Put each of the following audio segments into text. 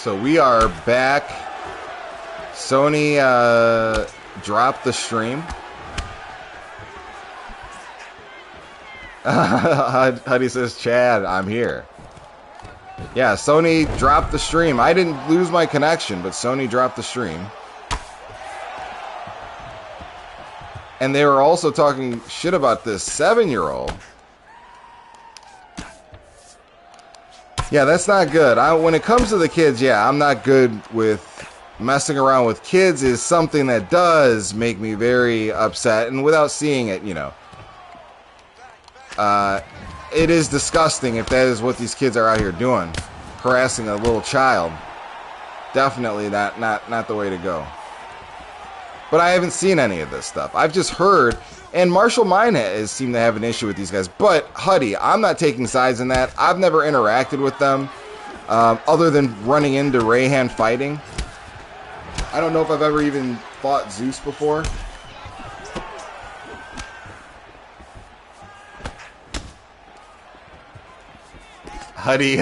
So we are back. Sony dropped the stream. Huddy says, Chad, I'm here. Yeah, Sony dropped the stream. I didn't lose my connection, but Sony dropped the stream. And they were also talking shit about this 7-year-old. Yeah, that's not good. When it comes to the kids, yeah, I'm not good with messing around with kids. Is something that does make me very upset. And without seeing it, you know, it is disgusting if that is what these kids are out here doing, harassing a little child. Definitely not the way to go. But I haven't seen any of this stuff. I've just heard, and Marshall Mine has seemed to have an issue with these guys. But, Huddy, I'm not taking sides in that. I've never interacted with them, other than running into Rayhan fighting. I don't know if I've ever even fought Zeus before. Huddy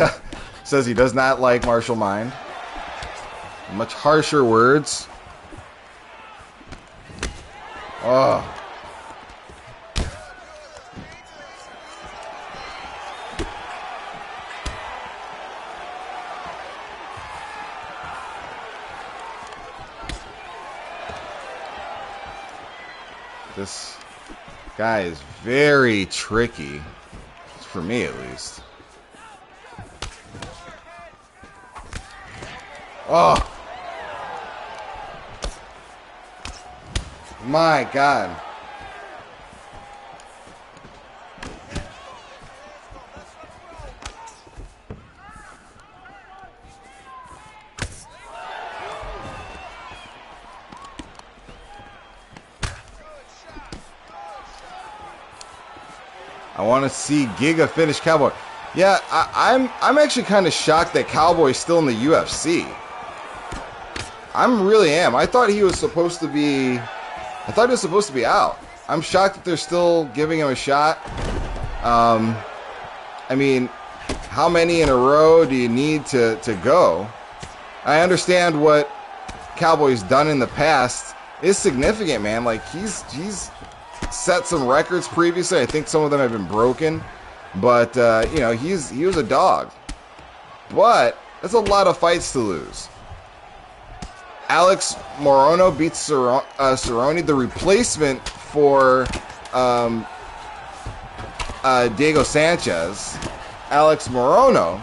says he does not like Marshall Mine. Much harsher words. Oh. This guy is very tricky, for me at least. Oh. My God. I want to see Giga finish Cowboy. Yeah, I'm actually kind of shocked that Cowboy's still in the UFC. I'm really am. I thought he was supposed to be out. I'm shocked that they're still giving him a shot. I mean, how many in a row do you need to go? I understand what Cowboy's done in the past is significant, man. Like he's set some records previously. I think some of them have been broken, but you know, he was a dog. But that's a lot of fights to lose. Alex Morono beats Cerrone, the replacement for Diego Sanchez. Alex Morono,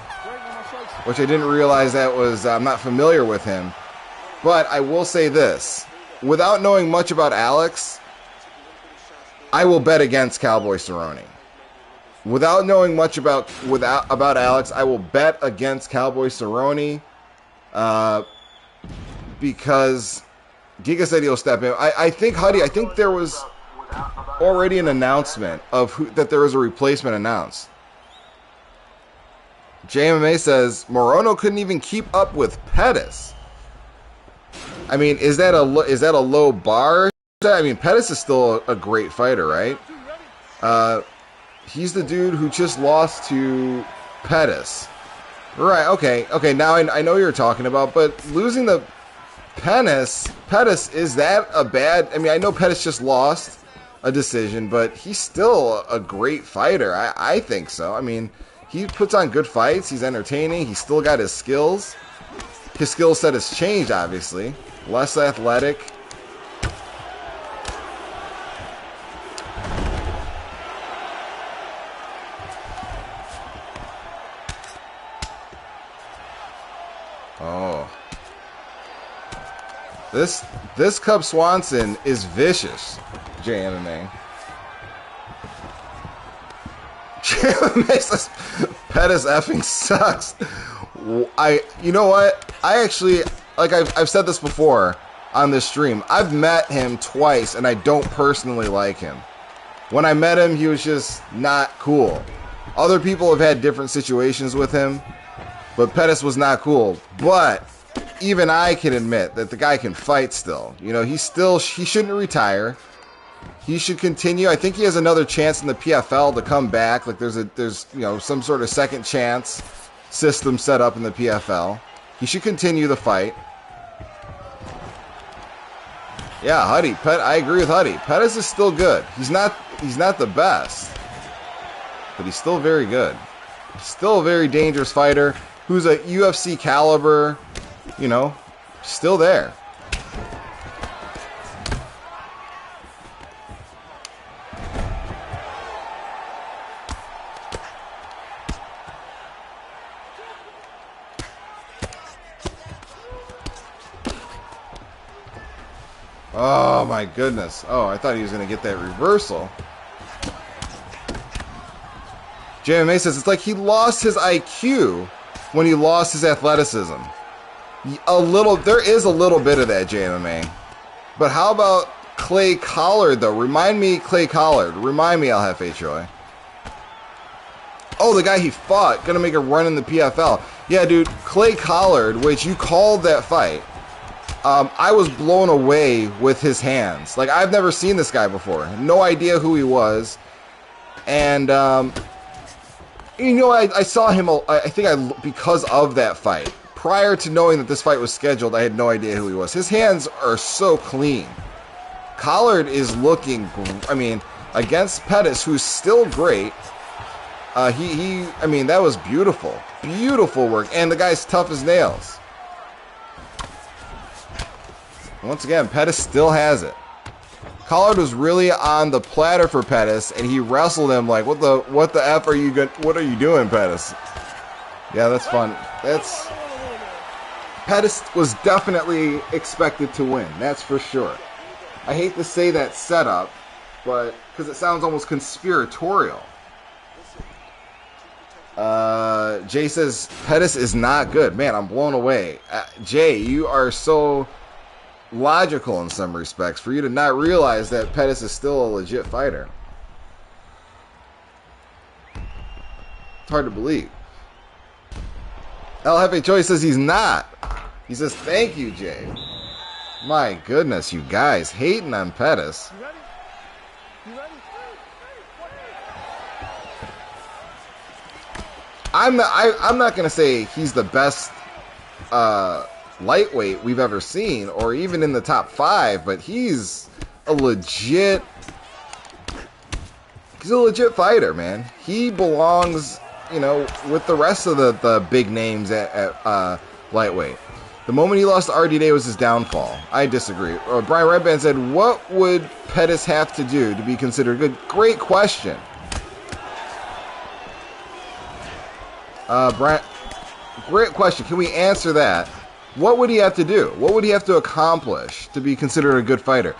which I didn't realize that was, I'm not familiar with him. But I will say this, without knowing much about Alex, I will bet against Cowboy Cerrone. Without knowing much about Alex, I will bet against Cowboy Cerrone. Because Giga said he'll step in. I think, Huddy, I think there was already an announcement of that there was a replacement announced. JMMA says Morono couldn't even keep up with Pettis. I mean, is that a low bar? I mean, Pettis is still a great fighter, right? He's the dude who just lost to Pettis. Right, okay, now I know what you're talking about, but losing the Pettis, is that a bad... I mean, I know Pettis just lost a decision, but he's still a great fighter. I think so. I mean, he puts on good fights. He's entertaining. He's still got his skills. His skill set has changed, obviously. Less athletic. Oh. This Cub Swanson is vicious, JMMA. JMMA says Pettis effing sucks. You know what? I actually, like I've said this before on this stream, I've met him twice and I don't personally like him. When I met him, he was just not cool. Other people have had different situations with him, but Pettis was not cool. But even I can admit that the guy can fight still. You know, he shouldn't retire. He should continue. I think he has another chance in the PFL to come back. Like there's you know, some sort of second chance system set up in the PFL. He should continue the fight. Yeah, Huddy. I agree with Huddy. Pettis is still good. He's not the best, but he's still very good. Still a very dangerous fighter who's a UFC caliber, you know, still there. Oh my goodness. Oh, I thought he was going to get that reversal. JMA says it's like he lost his IQ when he lost his athleticism. There is a little bit of that, JMA. But how about Clay Collard, though? Remind me, Clay Collard. Remind me, El Jefe Choi. Oh, the guy he fought. Gonna make a run in the PFL. Yeah, dude. Clay Collard, which you called that fight. I was blown away with his hands. Like, I've never seen this guy before. No idea who he was. And, you know, I saw him, I think because of that fight. Prior to knowing that this fight was scheduled, I had no idea who he was. His hands are so clean. Collard is looking, I mean, against Pettis, who's still great. I mean, that was beautiful. Beautiful work. And the guy's tough as nails. Once again, Pettis still has it. Collard was really on the platter for Pettis, and he wrestled him like, what the F are you what are you doing, Pettis? Yeah, that's fun. Pettis was definitely expected to win, that's for sure. I hate to say that setup, but because it sounds almost conspiratorial. Jay says Pettis is not good. Man, I'm blown away. Jay, you are so logical in some respects for you to not realize that Pettis is still a legit fighter. It's hard to believe. El Jefe Choi says he's not. He says, thank you, Jay. My goodness, you guys hating on Pettis. I'm not going to say he's the best lightweight we've ever seen, or even in the top 5, but he's a legit fighter, man. He belongs, you know, with the rest of the big names at lightweight. The moment he lost to RDA was his downfall. I disagree. Brian Redband said, what would Pettis have to do to be considered good? Great question. Brian, great question. Can we answer that? What would he have to do? What would he have to accomplish to be considered a good fighter?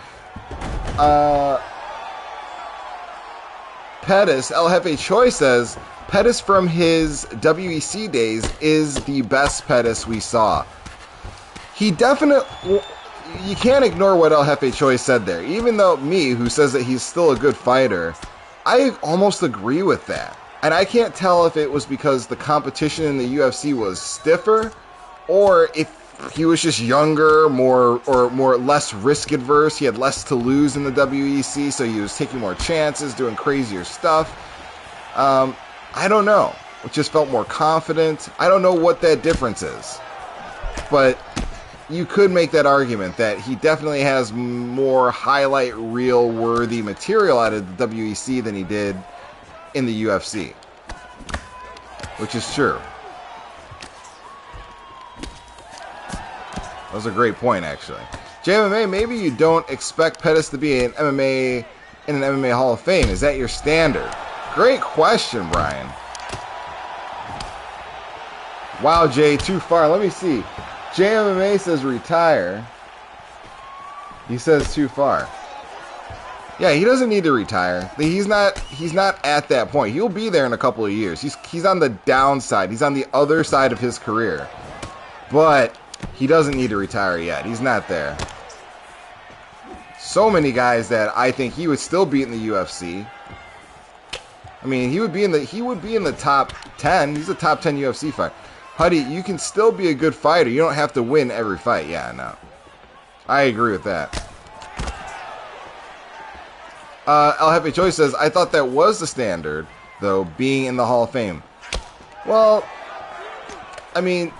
Pettis, El Jefe Choi says, Pettis from his WEC days is the best Pettis we saw. He definitely... You can't ignore what El Jefe Choi said there. Even though me, who says that he's still a good fighter, I almost agree with that. And I can't tell if it was because the competition in the UFC was stiffer, or if he was just younger, less risk adverse. He had less to lose in the WEC, so he was taking more chances, doing crazier stuff. I don't know. It just felt more confident. I don't know what that difference is. But you could make that argument that he definitely has more highlight reel worthy material out of the WEC than he did in the UFC. Which is true. That was a great point, actually. JMMA, maybe you don't expect Pettis to be in an MMA Hall of Fame. Is that your standard? Great question, Brian. Wow, Jay, too far. Let me see. JMMA says retire. He says too far. Yeah, he doesn't need to retire. He's not at that point. He'll be there in a couple of years. He's on the downside. He's on the other side of his career. But he doesn't need to retire yet. He's not there. So many guys that I think he would still beat in the UFC. I mean, he would be in the top 10. He's a top 10 UFC fighter. Huddy, you can still be a good fighter. You don't have to win every fight. Yeah, no. I agree with that. El Jefe Choi says, I thought that was the standard, though, being in the Hall of Fame. Well, I mean,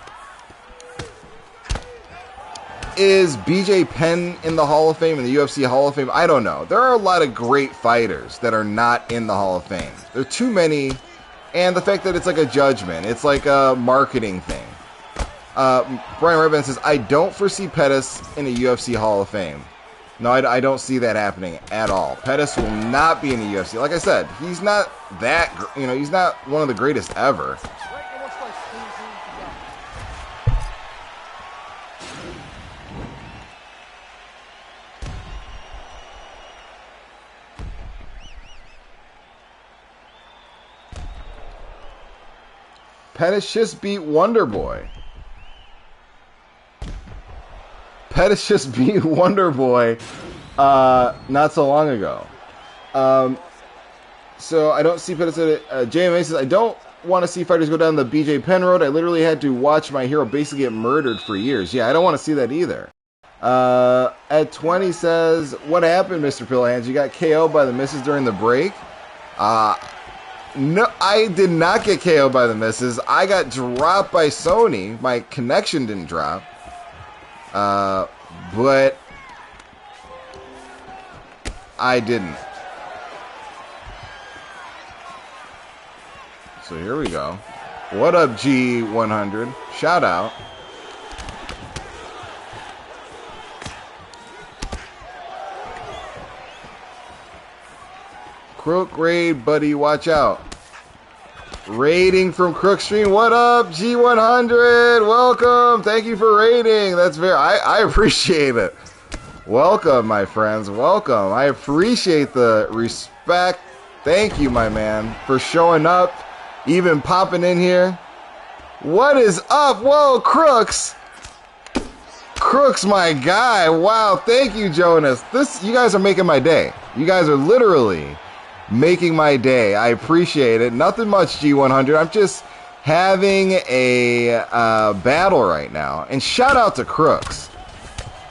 Is BJ Penn in the Hall of Fame, in the UFC Hall of Fame? I don't know. There are a lot of great fighters that are not in the Hall of Fame. There are too many, and the fact that it's like a judgment, it's like a marketing thing. Brian Redman says, I don't foresee Pettis in a UFC Hall of Fame. No, I don't see that happening at all. Pettis will not be in the UFC. Like I said, he's not that, he's not one of the greatest ever. Pettis just beat Wonderboy. Pettis just beat Wonderboy not so long ago. So I don't see Pettis at it. JMA says, I don't want to see fighters go down the BJ Penn road. I literally had to watch my hero basically get murdered for years. Yeah, I don't want to see that either. At 20 says, what happened, Mr. Pillhands? You got KO'd by the misses during the break? No, I did not get KO'd by the misses. I got dropped by Sony. My connection didn't drop. But I didn't. So here we go. What up, G100? Shout out. Crook raid, buddy, watch out. Raiding from Crook Stream. What up, G100? Welcome. Thank you for raiding. That's I appreciate it. Welcome, my friends. Welcome. I appreciate the respect. Thank you, my man, for showing up, even popping in here. What is up? Whoa, Crooks. Crooks, my guy. Wow. Thank you, Jonas. You guys are making my day. You guys are literally making my day. I appreciate it. Nothing much, G100. I'm just having a battle right now. And shout out to Crooks.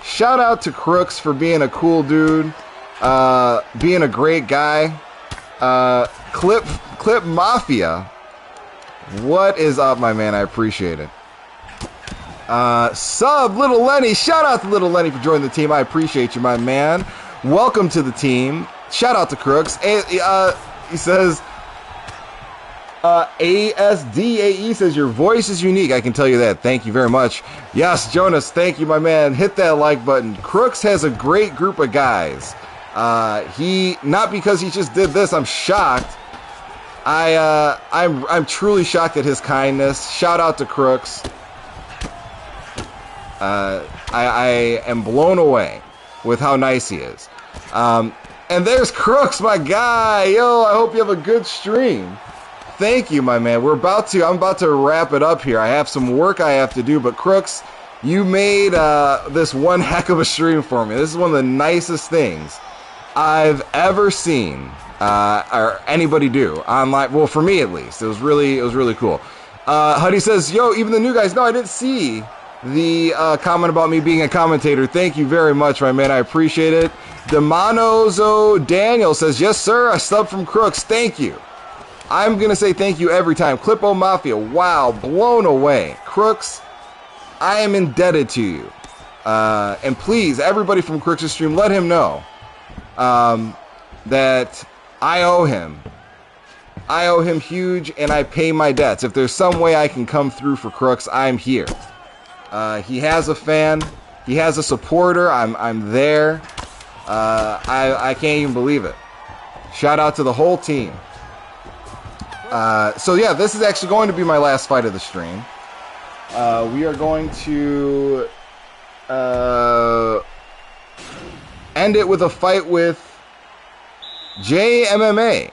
Shout out to Crooks for being a cool dude, being a great guy. Clip Mafia. What is up, my man? I appreciate it. Sub Little Lenny. Shout out to Little Lenny for joining the team. I appreciate you, my man. Welcome to the team. Shout out to Crooks. He says, ASDAE says, your voice is unique. I can tell you that. Thank you very much. Yes, Jonas, thank you, my man. Hit that like button. Crooks has a great group of guys. Not because he just did this, I'm shocked. I'm truly shocked at his kindness. Shout out to Crooks. I am blown away with how nice he is. And there's Crooks, my guy. Yo, I hope you have a good stream. Thank you, my man. I'm about to wrap it up here. I have some work I have to do, but Crooks, you made this one heck of a stream for me. This is one of the nicest things I've ever seen or anybody do online. Well, for me at least, it was really cool. Huddy says, "Yo, even the new guys." No, I didn't see the comment about me being a commentator. Thank you very much, my man. I appreciate it. Demanozo Daniel says, "Yes, sir. I subbed from Crooks. Thank you." I'm gonna say thank you every time. Clippo Mafia. Wow, blown away. Crooks, I am indebted to you. And please, everybody from Crooks' stream, let him know that I owe him. I owe him huge, and I pay my debts. If there's some way I can come through for Crooks, I'm here. He has a fan. He has a supporter. I'm there. I can't even believe it. Shout out to the whole team. So yeah, this is actually going to be my last fight of the stream. We are going to end it with a fight with JMMA.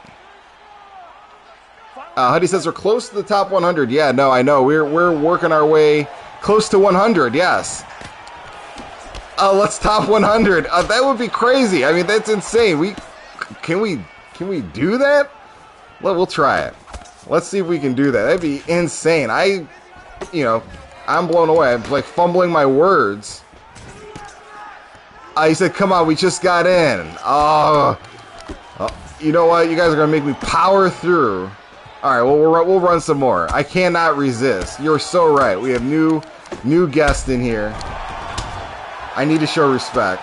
Huddy says we're close to the top 100. Yeah, no, I know. We're working our way close to 100. Yes. Let's top 100. That would be crazy. I mean, that's insane. Can we do that? We'll try it. Let's see if we can do that. That'd be insane. I'm blown away. I'm like fumbling my words. He said, "Come on, we just got in." Oh, you know what? You guys are gonna make me power through. All right, well, we'll run some more. I cannot resist. You're so right. We have new guests in here. I need to show respect.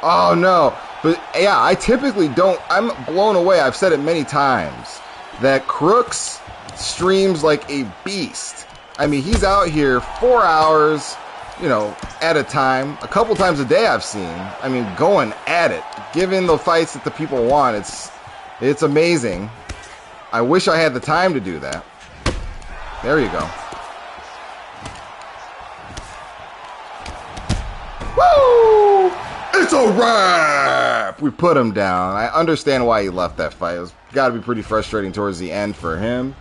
Oh, no. But, yeah, I typically don't. I'm blown away. I've said it many times that Crooks streams like a beast. I mean, he's out here 4 hours, you know, at a time. A couple times a day I've seen. I mean, going at it. Giving the fights that the people want. It's amazing. I wish I had the time to do that. There you go. Woo! It's a wrap! We put him down. I understand why he left that fight. It was got to be pretty frustrating towards the end for him.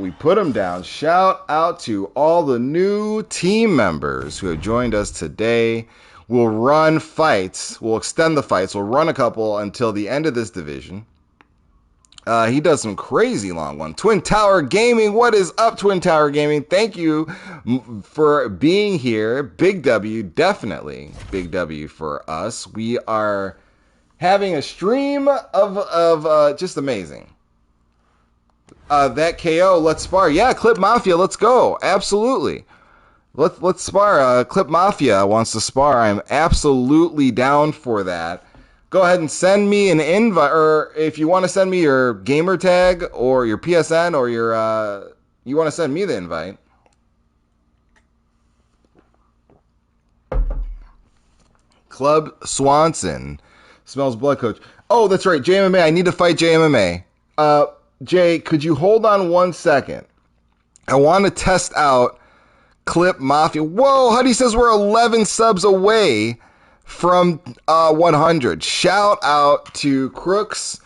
We put him down. Shout out to all the new team members who have joined us today. We'll run fights. We'll extend the fights. We'll run a couple until the end of this division. He does some crazy long one. Twin Tower Gaming, what is up, Twin Tower Gaming? Thank you for being here. Big W, definitely big W for us. We are having a stream of just amazing. That KO, let's spar. Yeah, Clip Mafia, let's go. Absolutely. Let's spar. Clip Mafia wants to spar. I'm absolutely down for that. Go ahead and send me an invite, or if you want to send me your gamer tag or your PSN or your, you want to send me the invite. Club Swanson. Smells blood, coach. Oh, that's right. JMMA. I need to fight JMMA. Jay, could you hold on 1 second? I want to test out Clip Mafia. Whoa, Huddy says we're 11 subs away from 100. Shout out to Crooks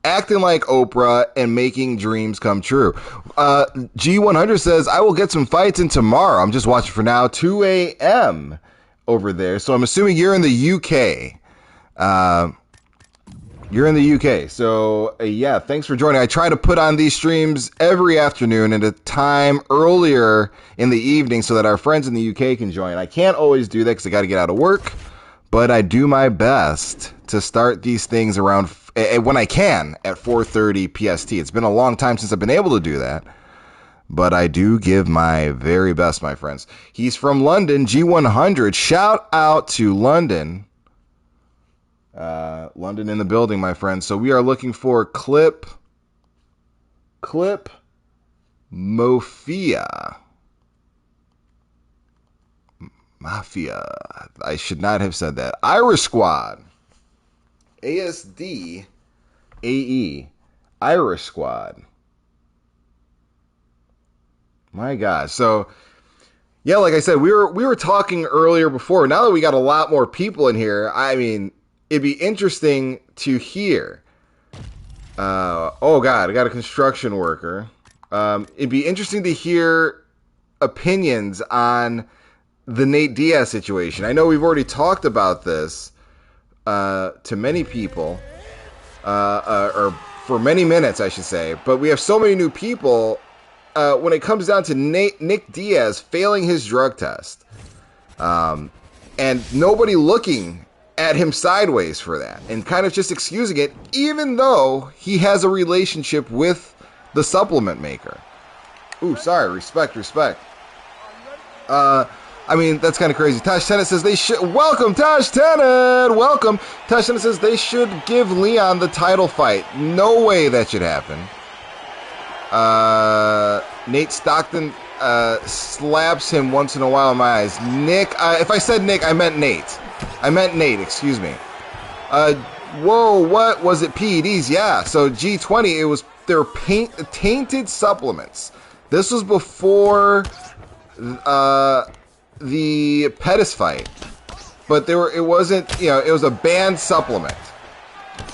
acting like Oprah and making dreams come true. G100 says, I will get some fights in tomorrow. I'm just watching for now. 2 a.m. over there. So I'm assuming you're in the UK. You're in the UK. So, yeah, thanks for joining. I try to put on these streams every afternoon at a time earlier in the evening so that our friends in the UK can join. I can't always do that because I got to get out of work. But I do my best to start these things around when I can at 4:30 PST. It's been a long time since I've been able to do that. But I do give my very best, my friends. He's from London, G100. Shout out to London. London in the building, my friends. So we are looking for Clip Mafia. I should not have said that. Irish Squad. ASD AE. Irish Squad. My God. So, yeah, like I said, we were talking earlier before. Now that we got a lot more people in here, I mean, it'd be interesting to hear. Oh, God, I got a construction worker. It'd be interesting to hear opinions on the Nate Diaz situation. I know we've already talked about this to many people, or for many minutes, I should say. But we have so many new people when it comes down to Nick Diaz failing his drug test, and nobody looking at him sideways for that, and kind of just excusing it, even though he has a relationship with the supplement maker. Ooh, sorry, respect. I mean, that's kind of crazy. Taj Tennant says they should... Welcome, Taj Tennant! Welcome. Taj Tennant says they should give Leon the title fight. No way that should happen. Nate Stockton slaps him once in a while in my eyes. Nick... if I said Nick, I meant Nate. Excuse me. Whoa, what was it? PEDs, yeah. So G20, they were tainted supplements. This was before... the Pettis fight, but it wasn't, it was a banned supplement,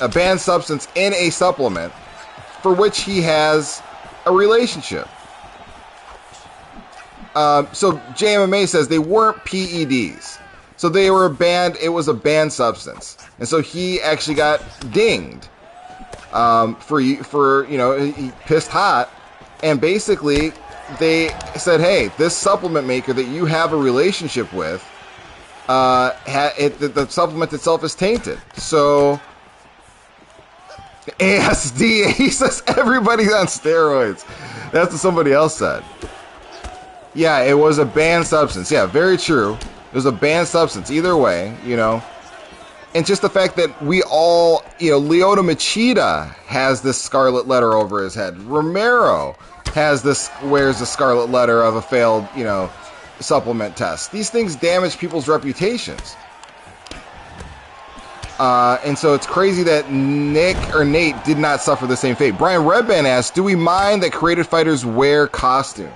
a banned substance in a supplement for which he has a relationship. So JMMA says they weren't PEDs, so they were banned. It was a banned substance, and so he actually got dinged for he pissed hot, and basically they said, hey, this supplement maker that you have a relationship with, the supplement itself is tainted. So, ASD, he says everybody's on steroids. That's what somebody else said. Yeah, it was a banned substance. Yeah, very true. It was a banned substance. Either way, you know. And just the fact that we all, you know, Lyoto Machida has this scarlet letter over his head. Romero wears the scarlet letter of a failed, you know, supplement test. These things damage people's reputations. And so it's crazy that Nate did not suffer the same fate. Brian Redband asks, do we mind that creative fighters wear costumes?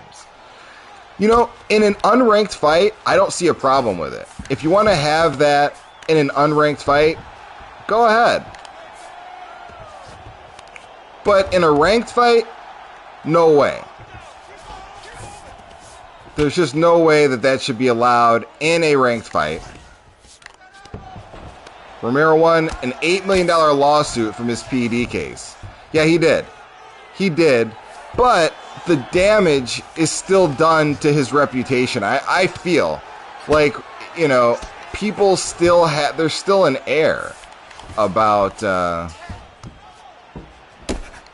You know, in an unranked fight, I don't see a problem with it. If you want to have that in an unranked fight, go ahead. But in a ranked fight, no way. There's just no way that should be allowed in a ranked fight. Romero won an $8 million lawsuit from his PED case. Yeah, he did. He did. But the damage is still done to his reputation. I feel like, you know, people still there's still an air about,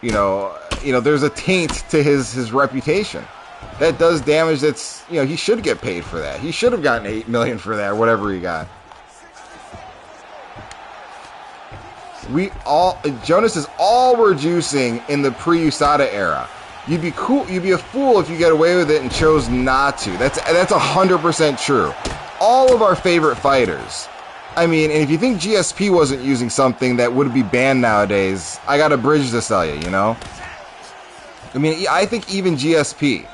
you know, there's a taint to his reputation. That does damage. That's, you know, he should get paid for that. He should have gotten $8 million for that, or whatever he got. Jonas is all we're juicing in the pre-USADA era. You'd be a fool if you get away with it and chose not to. That's 100% true. All of our favorite fighters. I mean, and if you think GSP wasn't using something that would be banned nowadays, I got a bridge to sell you, you know? I mean, I think even GSP,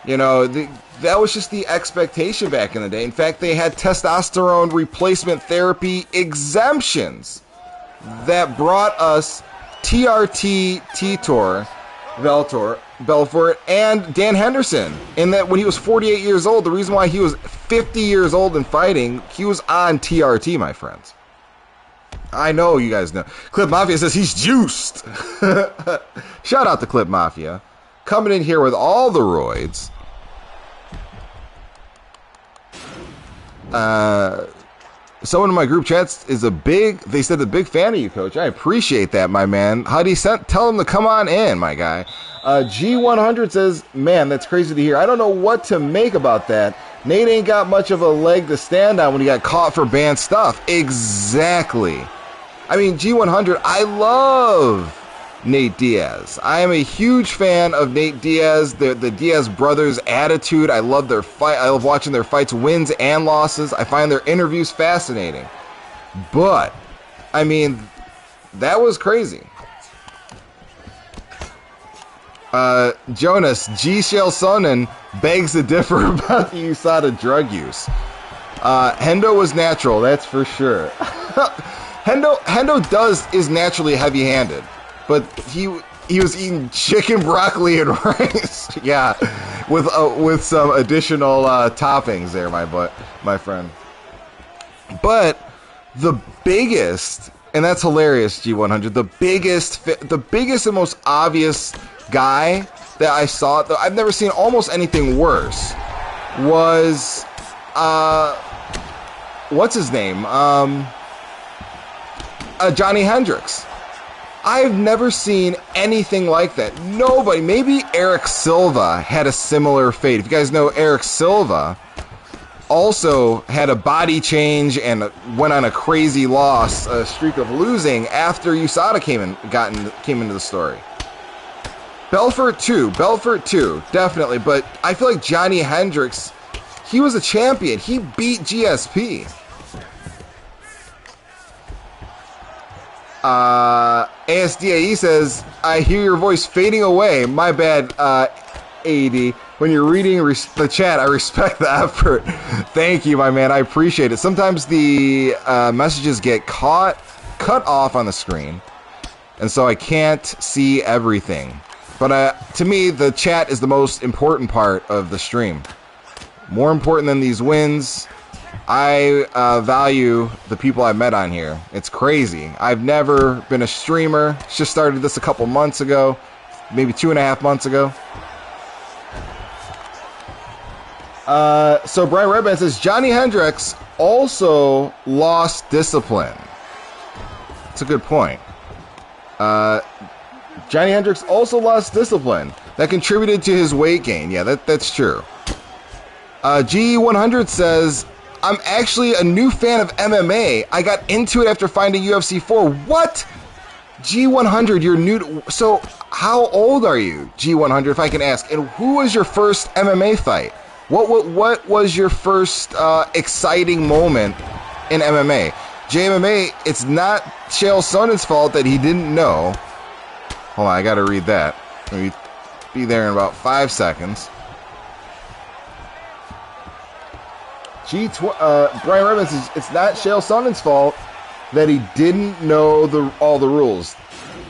you know, that was just the expectation back in the day. In fact, they had testosterone replacement therapy exemptions that brought us TRT, Titor, Belfort, and Dan Henderson. And that when he was 48 years old, the reason why he was 50 years old and fighting, he was on TRT, my friends. I know you guys know. Clip Mafia says he's juiced. Shout out to Clip Mafia. Coming in here with all the roids. Someone in my group chats is a big fan of you, Coach. I appreciate that, my man. Huddy, tell him to come on in, my guy. G100 says, man, that's crazy to hear. I don't know what to make about that. Nate ain't got much of a leg to stand on when he got caught for banned stuff. Exactly. I mean, G100, I love Nate Diaz. I am a huge fan of Nate Diaz, the Diaz brothers' attitude. I love their fight. I love watching their fights, wins and losses. I find their interviews fascinating. But, I mean, that was crazy. Jonas, G. Shell Sonnen begs to differ about the USADA drug use. Hendo was natural, that's for sure. Hendo is naturally heavy-handed. But he was eating chicken, broccoli, and rice. Yeah, with some additional toppings there, my friend. But the biggest, and that's hilarious, G100. The biggest and most obvious guy that I saw, though I've never seen almost anything worse, was what's his name? Johnny Hendricks. I've never seen anything like that. Nobody, maybe Eric Silva had a similar fate. If you guys know, Eric Silva also had a body change and went on a crazy loss, a streak of losing after USADA came into the story. Belfort too, definitely. But I feel like Johnny Hendricks, he was a champion. He beat GSP. ASDAE says, I hear your voice fading away. My bad, AD. When you're reading the chat, I respect the effort. Thank you, my man. I appreciate it. Sometimes the messages get cut off on the screen, and so I can't see everything. But to me, the chat is the most important part of the stream. More important than these wins. I value the people I've met on here. It's crazy. I've never been a streamer. Just started this a couple months ago, maybe 2.5 months ago. So Brian Redband says, Johnny Hendricks also lost discipline. That's a good point. Johnny Hendricks also lost discipline. That contributed to his weight gain. Yeah, that's true. G100 says, I'm actually a new fan of MMA. I got into it after finding UFC 4. What? G100, you're new to... So, how old are you, G100, if I can ask? And who was your first MMA fight? What was your first exciting moment in MMA? JMMA, it's not Chael Sonnen's fault that he didn't know. Hold on, I gotta read that. Maybe be there in about 5 seconds. Brian Redmond says, it's not Chael Sonnen's fault that he didn't know all the rules.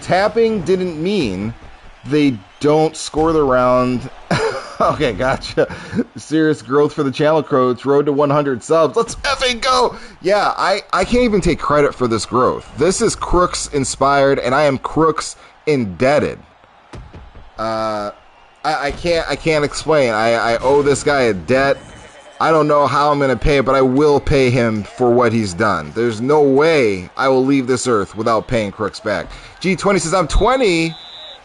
Tapping didn't mean they don't score the round. Okay, gotcha. Serious growth for the channel, coach. Road to 100 subs. Let's effing go. Yeah, I can't even take credit for this growth. This is Crooks inspired, and I am Crooks indebted. I can't explain. I owe this guy a debt. I don't know how I'm going to pay it, but I will pay him for what he's done. There's no way I will leave this earth without paying Crooks back. G20 says, I'm 20,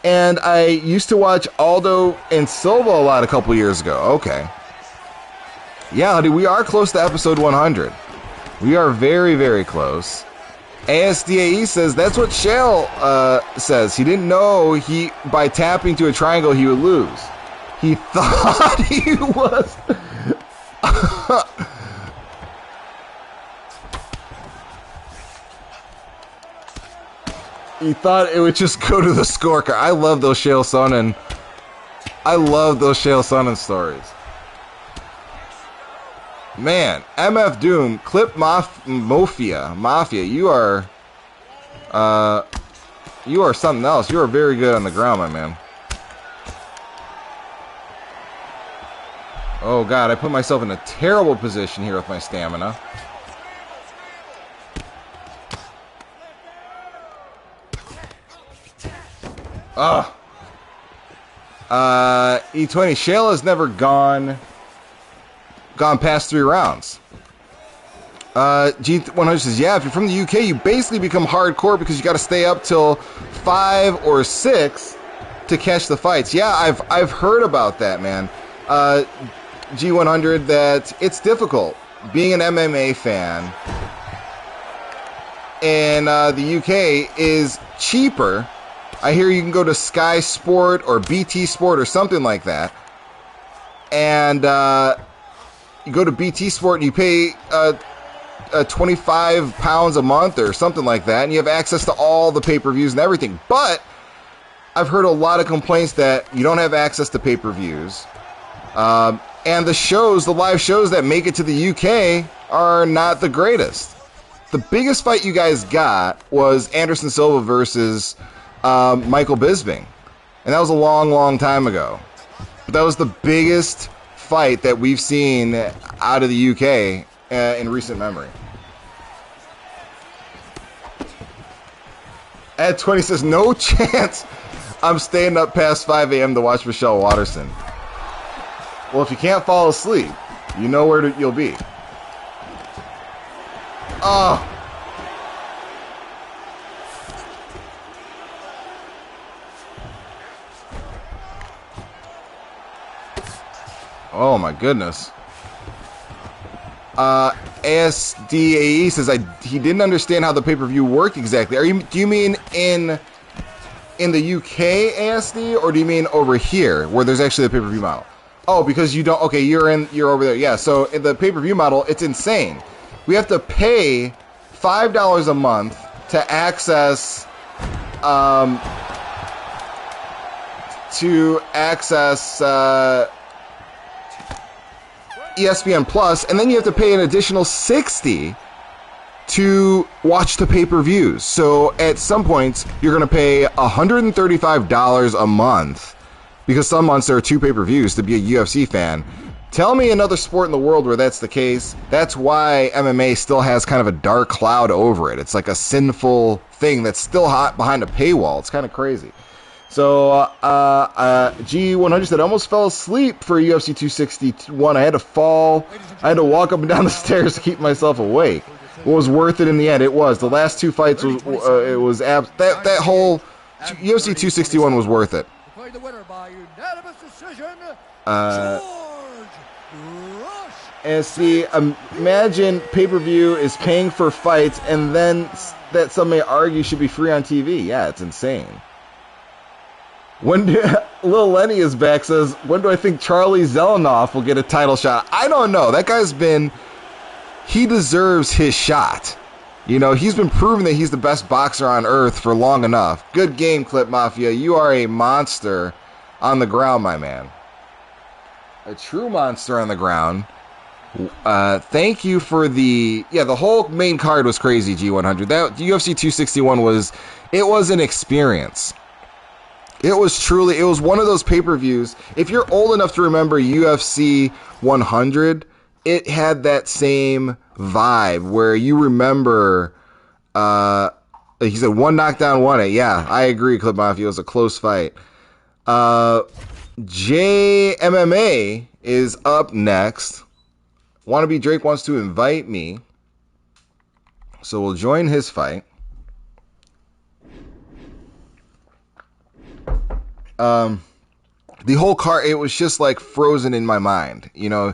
and I used to watch Aldo and Silva a lot a couple years ago. Okay. Yeah, dude, we are close to episode 100. We are very, very close. ASDAE says, that's what Chael says. He didn't know by tapping to a triangle he would lose. He thought he was... He thought it would just go to the scorecard. I love those Chael Sonnen. I love those Chael Sonnen stories. Man, MF Doom, Clip Mafia, you are something else. You are very good on the ground, my man. Oh god, I put myself in a terrible position here with my stamina. Ugh. E20, Chael has never gone past 3 rounds. G100 says, yeah, if you're from the UK, you basically become hardcore because you got to stay up till 5 or 6 to catch the fights. Yeah, I've heard about that, man. G100, that it's difficult being an MMA fan in the UK is cheaper. I hear you can go to Sky Sport or BT Sport or something like that, and you go to BT Sport and you pay £25 a month or something like that, and you have access to all the pay-per-views and everything. But I've heard a lot of complaints that you don't have access to pay-per-views. And the live shows that make it to the UK are not the greatest. The biggest fight you guys got was Anderson Silva versus Michael Bisping. And that was a long, long time ago. But that was the biggest fight that we've seen out of the UK in recent memory. Ed 20 says, no chance I'm staying up past 5 a.m. to watch Michelle Watterson. Well, if you can't fall asleep, you know where you'll be. Oh. Oh my goodness. ASDAE says he didn't understand how the pay-per-view worked exactly. Do you mean in the UK, ASD, or do you mean over here where there's actually a pay-per-view model? Oh, because you don't. Okay, you're over there. Yeah. So in the pay-per-view model, it's insane. We have to pay $5 a month to access ESPN Plus, and then you have to pay an additional $60 to watch the pay-per-views. So at some points, you're going to pay $135 a month, because some months there are 2 pay-per-views to be a UFC fan. Tell me another sport in the world where that's the case. That's why MMA still has kind of a dark cloud over it. It's like a sinful thing that's still hot behind a paywall. It's kind of crazy. So, G100 said, I almost fell asleep for UFC 261. I had to walk up and down the stairs to keep myself awake. It was worth it in the end. It was. The last 2 fights that whole UFC 261 was worth it. The winner by unanimous decision, George And see, imagine pay-per-view is paying for fights, and then that some may argue should be free on TV. Yeah, it's insane. Lil Lenny is back, says, when do I think Charlie Zelenoff will get a title shot? I don't know. That guy's he deserves his shot. You know, he's been proving that he's the best boxer on earth for long enough. Good game, Clip Mafia. You are a monster on the ground, my man. A true monster on the ground. Thank you for the whole main card was crazy, G100. That UFC 261 was an experience. It was one of those pay-per-views. If you're old enough to remember UFC 100, it had that same vibe where you remember, like you said, one knockdown, won it. Yeah, I agree, Clip Mafia. It was a close fight. JMMA is up next. Wannabe Drake wants to invite me, so we'll join his fight. The whole card, it was just like frozen in my mind. You know,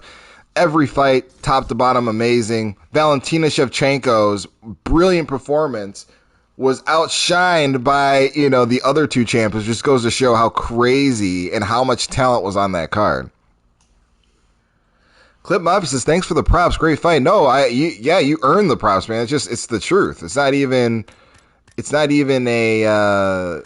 every fight, top to bottom, amazing. Valentina Shevchenko's brilliant performance was outshined by, you know, the other two champions. Just goes to show how crazy and how much talent was on that card. Clip Mafia says, thanks for the props. Great fight. No, you earned the props, man. It's the truth. It's not even a,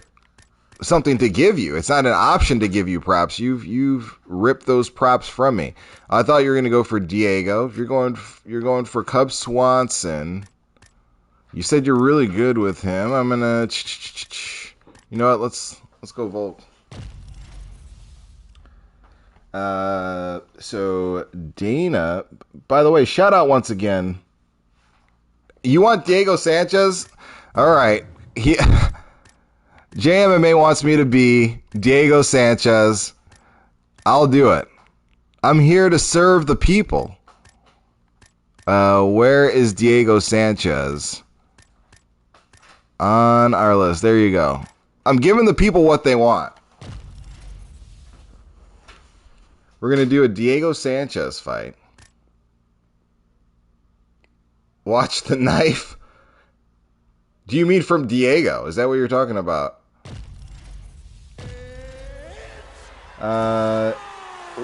something to give you. It's not an option to give you props. You've ripped those props from me. I thought you were going to go for Diego. If you're going for Cub Swanson, you said you're really good with him. I'm going to, you know what? Let's go Volk. So Dana, by the way, shout out once again. You want Diego Sanchez? All right. JMMA wants me to be Diego Sanchez. I'll do it. I'm here to serve the people. Where is Diego Sanchez on our list? There you go. I'm giving the people what they want. We're going to do a Diego Sanchez fight. Watch the knife. Do you mean from Diego? Is that what you're talking about?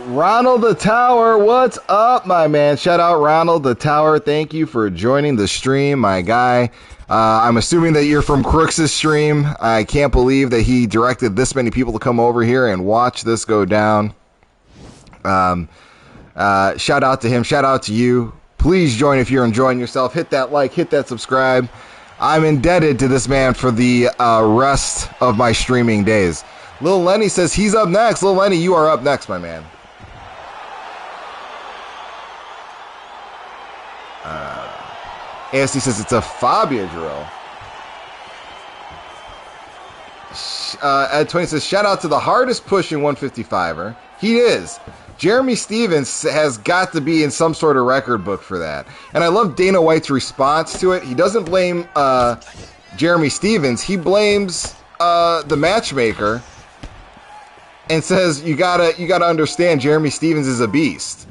Ronald the Tower, what's up, my man? Shout out Ronald the Tower. Thank you for joining the stream, my guy. I'm assuming that you're from Crooks' stream. I can't believe that he directed this many people to come over here and watch this go down. Shout out to him. Shout out to you. Please join if you're enjoying yourself. Hit that like, hit that subscribe. I'm indebted to this man for the rest of my streaming days. Lil Lenny says he's up next. Lil Lenny, you are up next, my man. ASD says it's a Fabia drill. Ed 20 says, shout out to the hardest pushing 155er. He is. Jeremy Stevens has got to be in some sort of record book for that. And I love Dana White's response to it. He doesn't blame Jeremy Stevens. He blames the matchmaker and says, you gotta understand Jeremy Stevens is a beast.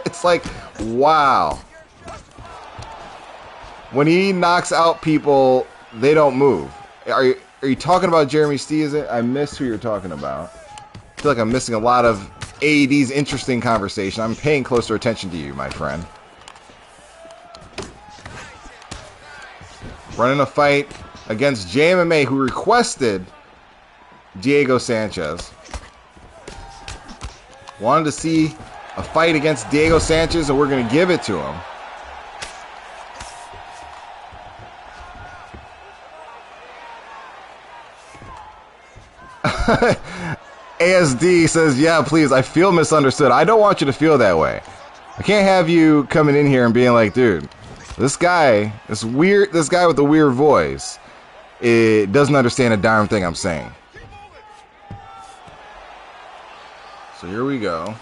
It's like, wow. When he knocks out people, they don't move. Are you talking about Jeremy Stevens? I missed who you're talking about. I feel like I'm missing a lot of AED's interesting conversation. I'm paying closer attention to you, my friend. Running a fight against JMMA, who requested Diego Sanchez. Wanted to see a fight against Diego Sanchez, and we're going to give it to him. ASD says, yeah, please, I feel misunderstood. I don't want you to feel that way. I can't have you coming in here and being like, dude, this guy with the weird voice, it doesn't understand a darn thing I'm saying. So here we go. I'm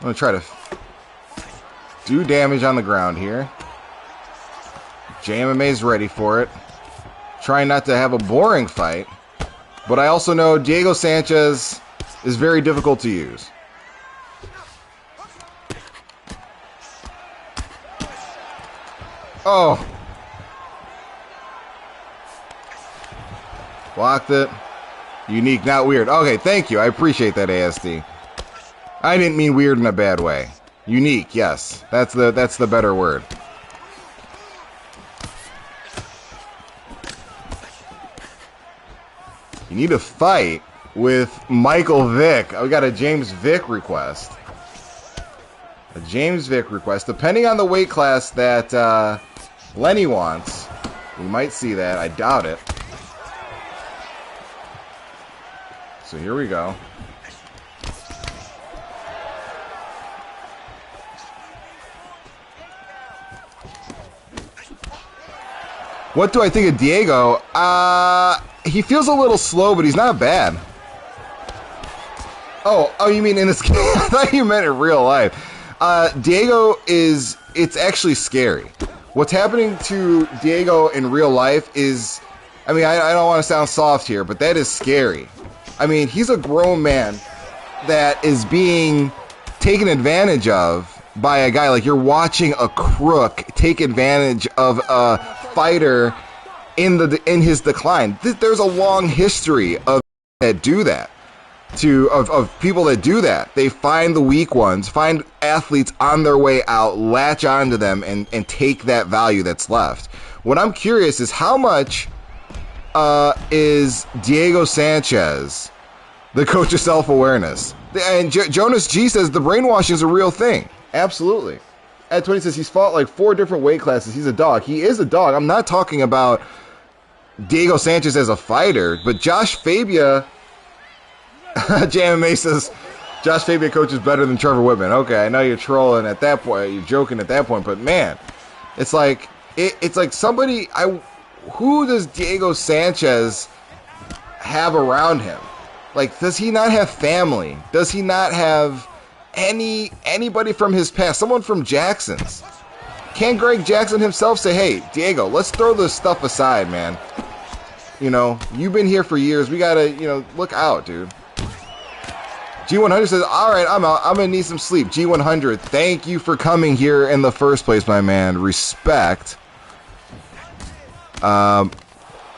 going to try to do damage on the ground here. JMMA's ready for it. Trying not to have a boring fight. But I also know Diego Sanchez is very difficult to use. Oh. Blocked it. Unique, not weird. Okay, thank you. I appreciate that, ASD. I didn't mean weird in a bad way. Unique, yes. That's the better word. You need to fight with Michael Vick. We got a James Vick request. A James Vick request. Depending on the weight class that Lenny wants, we might see that. I doubt it. So here we go. What do I think of Diego? He feels a little slow, but he's not bad. Oh, you mean in this game? I thought you meant in real life. Diego it's actually scary. What's happening to Diego in real life is, I mean, I don't want to sound soft here, but that is scary. I mean, he's a grown man that is being taken advantage of by a guy. Like, you're watching a crook take advantage of a fighter in his decline. There's a long history of that do that. Of people that do that. They find the weak ones, find athletes on their way out, latch onto them, and take that value that's left. What I'm curious is how much is Diego Sanchez the coach of self-awareness? And Jonas G says the brainwashing is a real thing. Absolutely. Ed 20 says he's fought like 4 different weight classes. He's a dog. He is a dog. I'm not talking about Diego Sanchez as a fighter, but Josh Fabia... JMMA says Josh Fabia coach is better than Trevor Whitman. Okay, I know you're trolling at that point. You're joking at that point, but man, it's like somebody. Who does Diego Sanchez have around him? Like, does he not have family? Does he not have anybody from his past? Someone from Jackson's? Can Greg Jackson himself say, "Hey, Diego, let's throw this stuff aside, man. You know, you've been here for years. We gotta, look out, dude." G100 says, all right, I'm out. I'm going to need some sleep. G100, thank you for coming here in the first place, my man. Respect. I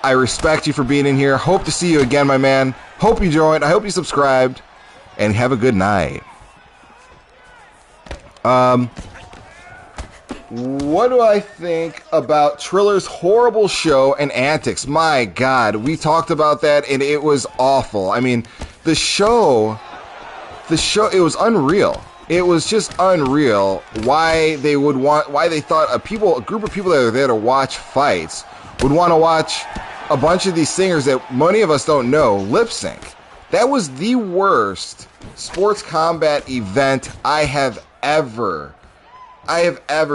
respect you for being in here. Hope to see you again, my man. Hope you joined. I hope you subscribed. And have a good night. What do I think about Triller's horrible show and antics? My God, we talked about that, and it was awful. I mean, the show, it was unreal. It was just unreal why they thought a group of people that are there to watch fights would want to watch a bunch of these singers that many of us don't know lip sync. That was the worst sports combat event I have ever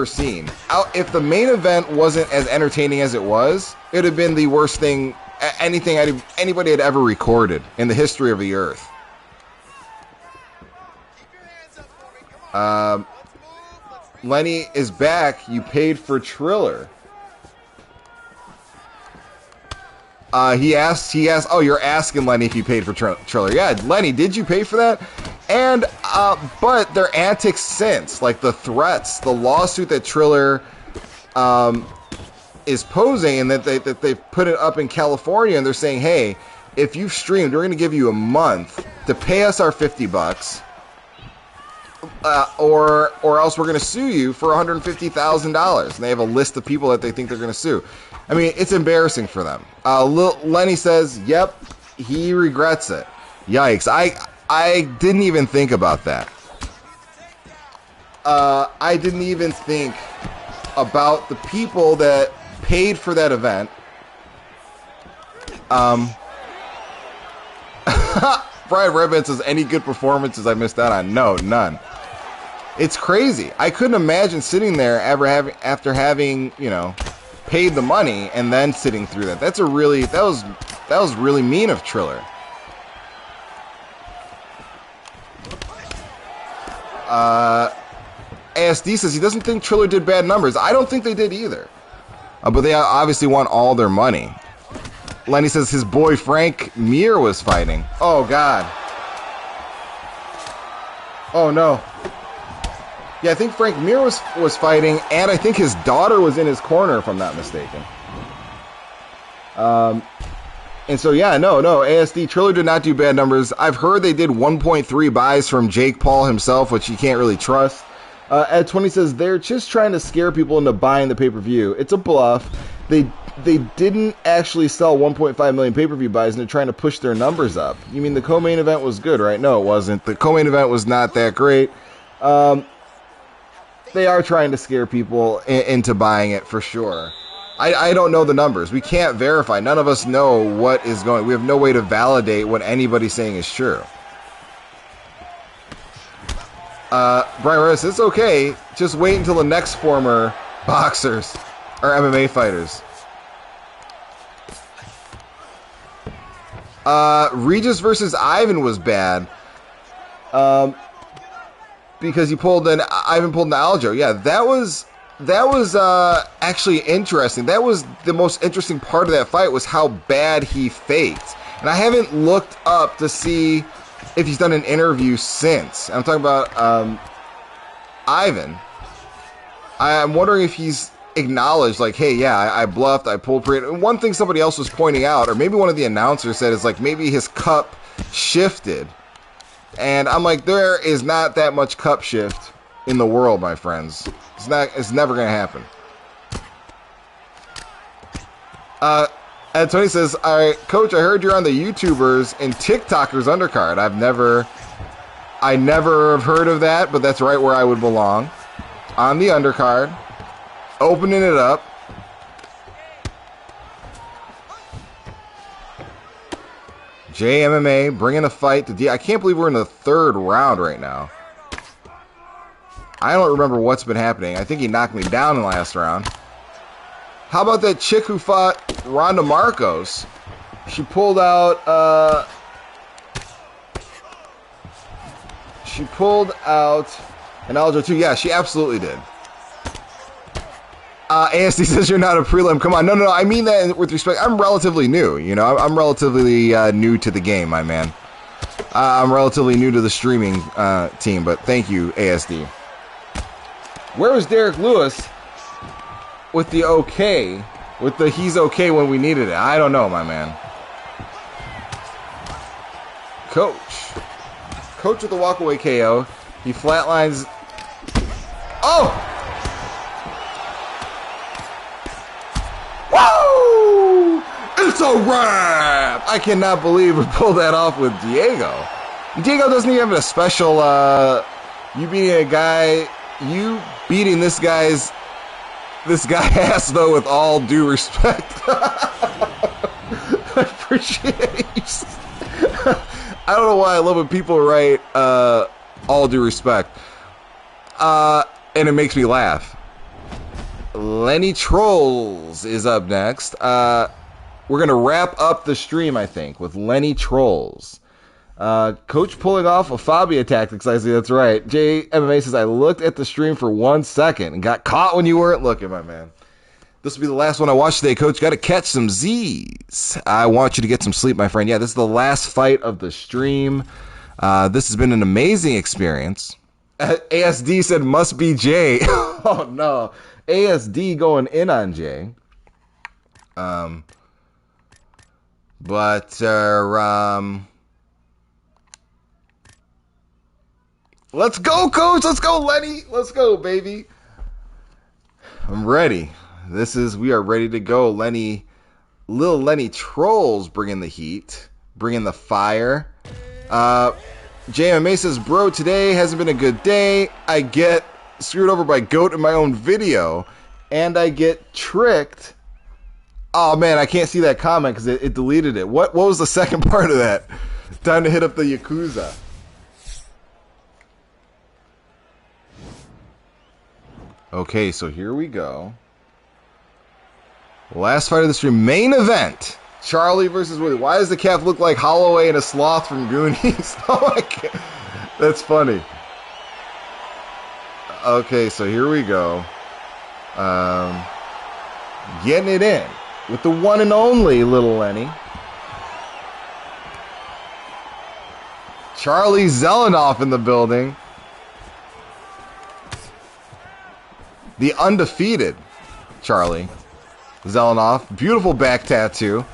seen. If the main event wasn't as entertaining as it was, it would have been the worst thing, anybody had ever recorded in the history of the earth. Lenny is back. You paid for Triller. He asked, oh, you're asking Lenny if you paid for Triller. Yeah, Lenny, did you pay for that? And, but their antics since, like the threats, the lawsuit that Triller, is posing, and that they've put it up in California, and they're saying, hey, if you've streamed, we're going to give you a month to pay us our $50, or else we're going to sue you for $150,000. And they have a list of people that they think they're going to sue. I mean, it's embarrassing for them. Lenny says, yep, he regrets it. Yikes. I didn't even think about that. I didn't even think about the people that paid for that event. Brian Redman says, any good performances I missed out on? No, none. It's crazy. I couldn't imagine sitting there after having, paid the money and then sitting through that. That was really mean of Triller. ASD says he doesn't think Triller did bad numbers. I don't think they did either. But they obviously want all their money. Lenny says his boy Frank Mir was fighting. Oh, God. Oh, no. Yeah, I think Frank Mir was fighting, and I think his daughter was in his corner, if I'm not mistaken. And so, yeah, no, ASD, Triller did not do bad numbers. I've heard they did 1.3 buys from Jake Paul himself, which you can't really trust. Ed20 says they're just trying to scare people into buying the pay-per-view. It's a bluff. They didn't actually sell 1.5 million pay-per-view buys, and they're trying to push their numbers up. You mean the co-main event was good, right? No, it wasn't. The co-main event was not that great. They are trying to scare people into buying it for sure. I don't know the numbers. We can't verify. None of us know what is going. We have no way to validate what anybody's saying is true. Brian Reyes, it's okay. Just wait until the next former boxers or MMA fighters. Regis versus Ivan was bad. Because Ivan pulled an Aljo. Yeah, that was actually interesting. That was the most interesting part of that fight, was how bad he faked. And I haven't looked up to see if he's done an interview since. I'm talking about Ivan. I'm wondering if he's acknowledged, like, hey, yeah, I bluffed, I pulled pre. And one thing somebody else was pointing out, or maybe one of the announcers said, is like maybe his cup shifted. And I'm like, there is not that much cup shift in the world, my friends. It's never going to happen. And Tony says, all right, Coach, I heard you're on the YouTubers and TikTokers undercard. I never have heard of that, but that's right where I would belong. On the undercard, opening it up. JMMA bringing a fight to D. I can't believe we're in the third round right now. I don't remember what's been happening. I think he knocked me down in the last round. How about that chick who fought Ronda Marcos? She pulled out an Aljo too. Yeah, she absolutely did. ASD says you're not a prelim. Come on. No. I mean that with respect. I'm relatively new. You know, I'm relatively new to the game, my man. I'm relatively new to the streaming team, but thank you, ASD. Where was Derek Lewis with the okay? With the he's okay when we needed it? I don't know, my man. Coach with the walkaway KO. He flatlines. Oh! Woo! It's a wrap! I cannot believe we pulled that off with Diego. Diego doesn't even have a special, you beating this guy's ass, though, with all due respect. I appreciate it. I don't know why I love when people write, all due respect. And it makes me laugh. Lenny Trolls is up next. We're going to wrap up the stream, I think, with Lenny Trolls. Coach pulling off a Fabia tactics. I see, that's right. JMMA says, I looked at the stream for 1 second and got caught when you weren't looking, my man. This will be the last one I watch today, Coach. Got to catch some Z's. I want you to get some sleep, my friend. Yeah, this is the last fight of the stream. This has been an amazing experience. ASD said, must be Jay. Oh, no. ASD going in on Jay. Let's go, Coach. Let's go, Lenny. Let's go, baby. I'm ready. We are ready to go. Lil Lenny Trolls bringing the heat, bringing the fire. JMMA says, bro, today hasn't been a good day. I get screwed over by GOAT in my own video, and I get tricked. Oh, man, I can't see that comment because it deleted it. What was the second part of that? Time to hit up the Yakuza. Okay, so here we go. Last fight of the stream. Main event. Charlie versus Woody. Why does the calf look like Holloway and a sloth from Goonies? Oh my God. That's funny. Okay, so here we go. Getting it in with the one and only Little Lenny. Charlie Zelenoff in the building. The undefeated Charlie Zelenoff. Beautiful back tattoo.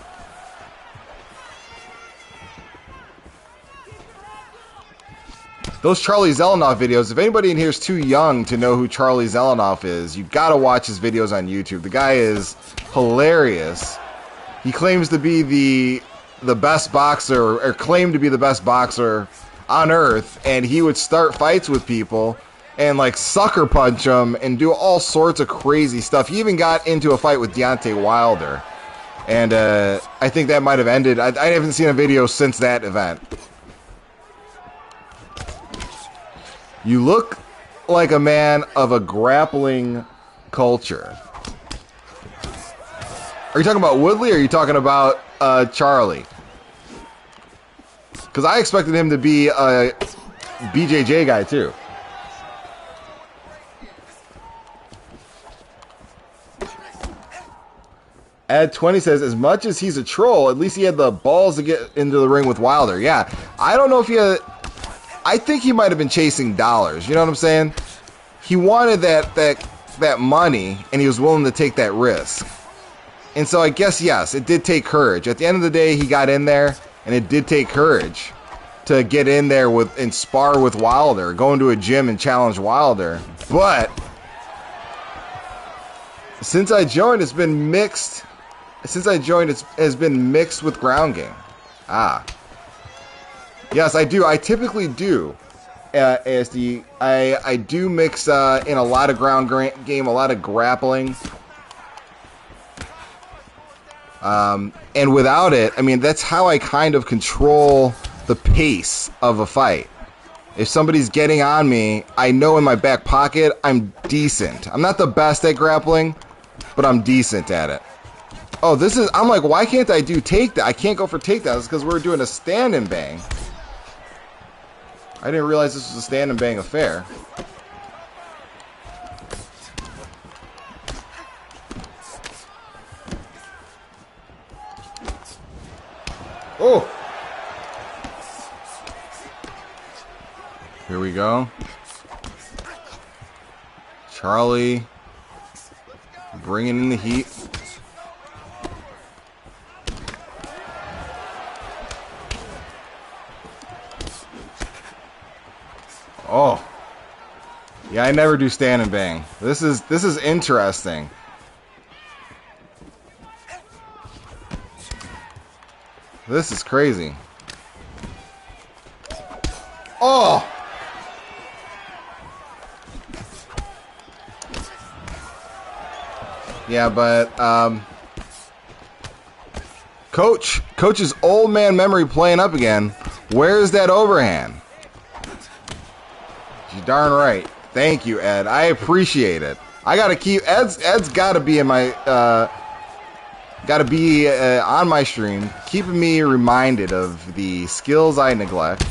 Those Charlie Zelenoff videos, if anybody in here is too young to know who Charlie Zelenoff is, you gotta watch his videos on YouTube. The guy is hilarious. He claims to be the best boxer, or claimed to be the best boxer on earth, and he would start fights with people and like sucker punch them and do all sorts of crazy stuff. He even got into a fight with Deontay Wilder, and I think that might have ended. I haven't seen a video since that event. You look like a man of a grappling culture. Are you talking about Woodley, or are you talking about Charlie? Because I expected him to be a BJJ guy too. Ed20 says, as much as he's a troll, at least he had the balls to get into the ring with Wilder. Yeah, I don't know if he had... I think he might have been chasing dollars. You know what I'm saying? He wanted that money, and he was willing to take that risk. And so I guess, yes, it did take courage. At the end of the day, he got in there, and it did take courage to get in there and spar with Wilder, go into a gym and challenge Wilder. But since I joined, it's been mixed. Since I joined, it has been mixed with ground game. Ah. Yes, I do. I typically do, ASD. I do mix in a lot of ground game, a lot of grappling. And without it, I mean, that's how I kind of control the pace of a fight. If somebody's getting on me, I know in my back pocket I'm decent. I'm not the best at grappling, but I'm decent at it. Oh, this is... I'm like, why can't I do takedown? I can't go for takedowns because we're doing a stand and bang. I didn't realize this was a stand and bang affair. Oh! Here we go. Charlie bringing in the heat. Oh. Yeah, I never do stand and bang. This is interesting. This is crazy. Oh! Yeah, but Coach's old man memory playing up again. Where's that overhand? You're darn right. Thank you, Ed. I appreciate it. I gotta keep Ed's gotta be in my on my stream, keeping me reminded of the skills I neglect.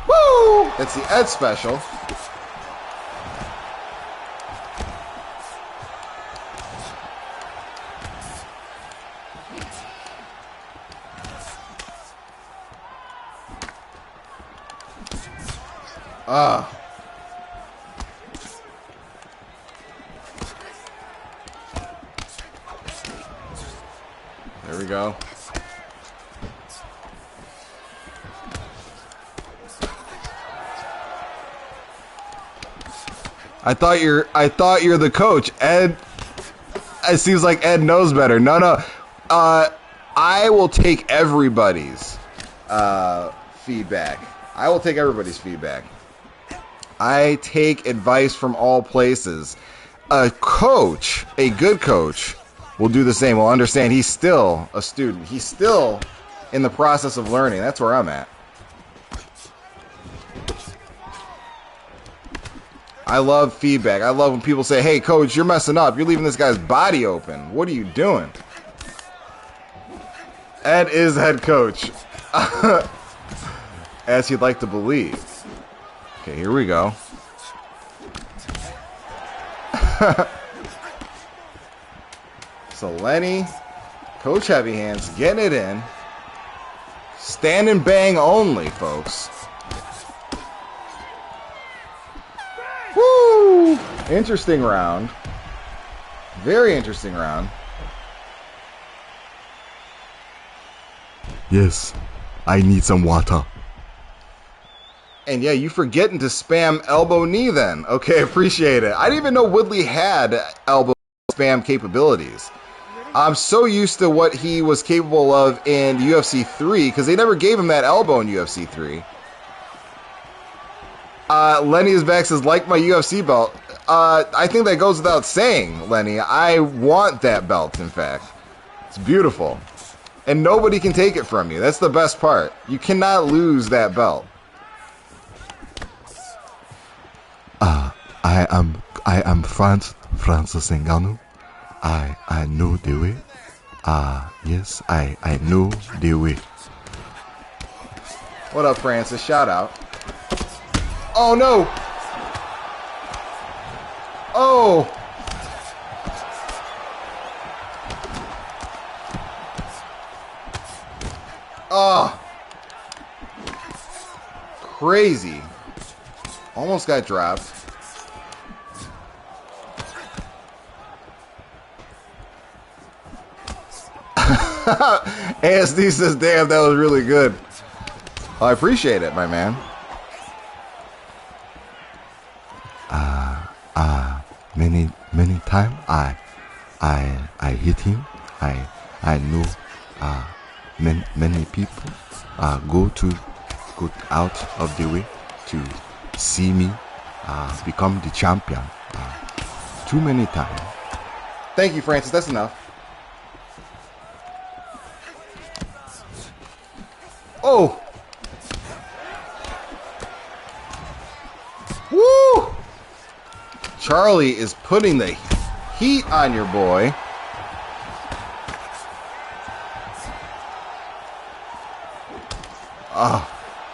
Woo! That's the Ed special. There we go. I thought you're the coach, Ed. It seems like Ed knows better. No. I will take everybody's feedback. I will take everybody's feedback. I take advice from all places. A coach, a good coach, will do the same. Will understand he's still a student. He's still in the process of learning. That's where I'm at. I love feedback. I love when people say, hey, coach, you're messing up. You're leaving this guy's body open. What are you doing? Ed is head coach. As he'd like to believe. Okay, here we go. So Lenny, Coach Heavy Hands, getting it in. Stand and bang only, folks. Woo! Interesting round. Very interesting round. Yes, I need some water. And yeah, you forgetting to spam elbow knee then. Okay, appreciate it. I didn't even know Woodley had elbow spam capabilities. I'm so used to what he was capable of in UFC 3 because they never gave him that elbow in UFC 3. Lenny is back, says, like my UFC belt. I think that goes without saying, Lenny. I want that belt, in fact. It's beautiful. And nobody can take it from you. That's the best part. You cannot lose that belt. I am Francis Ngannou. I know the way. Yes, I know the way. What up, Francis? Shout out. Oh, no. Oh. Oh. Crazy. Almost got dropped. ASD says, damn, that was really good. Well, I appreciate it, my man. Many time I hit him. I know many people go out of the way to see me become the champion. Too many times. Thank you, Francis. That's enough. Oh! Woo! Charlie is putting the heat on your boy. Oh,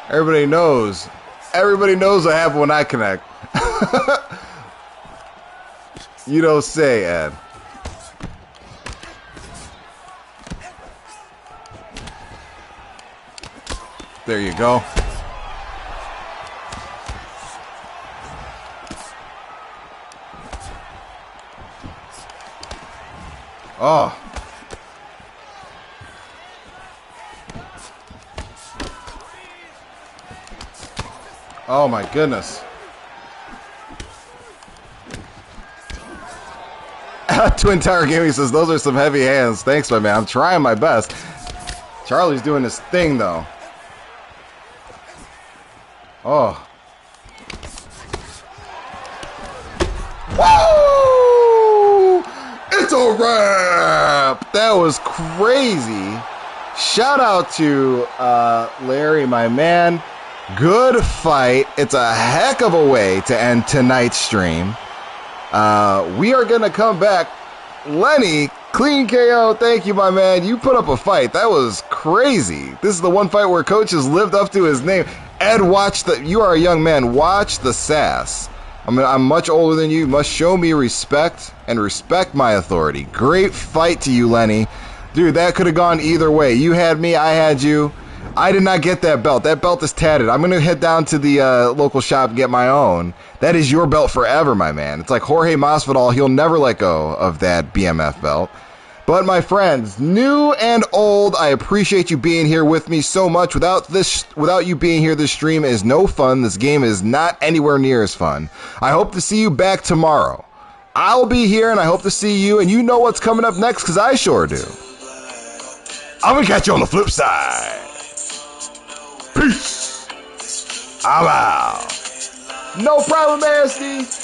everybody knows. Everybody knows what happens when I connect. You don't say, Ed. There you go. Oh. Oh my goodness. Twin Tower Gaming says, those are some heavy hands. Thanks, my man. I'm trying my best. Charlie's doing his thing, though. Oh. Woo! It's a wrap! That was crazy. Shout out to Larry, my man. Good fight. It's a heck of a way to end tonight's stream. We are going to come back. Lenny, clean KO. Thank you, my man. You put up a fight. That was crazy. This is the one fight where coach has lived up to his name. Ed, you are a young man. Watch the sass. I'm much older than you. You must show me respect and respect my authority. Great fight to you, Lenny. Dude, that could have gone either way. You had me. I had you. I did not get that belt. That belt is tatted. I'm going to head down to the local shop and get my own. That is your belt forever, my man. It's like Jorge Masvidal. He'll never let go of that BMF belt. But my friends, new and old, I appreciate you being here with me so much. Without you being here, this stream is no fun. This game is not anywhere near as fun. I hope to see you back tomorrow. I'll be here, and I hope to see you. And you know what's coming up next, because I sure do. I'm going to catch you on the flip side. Peace. I'm out. No problem, ASD.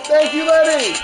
Thank you, Lenny.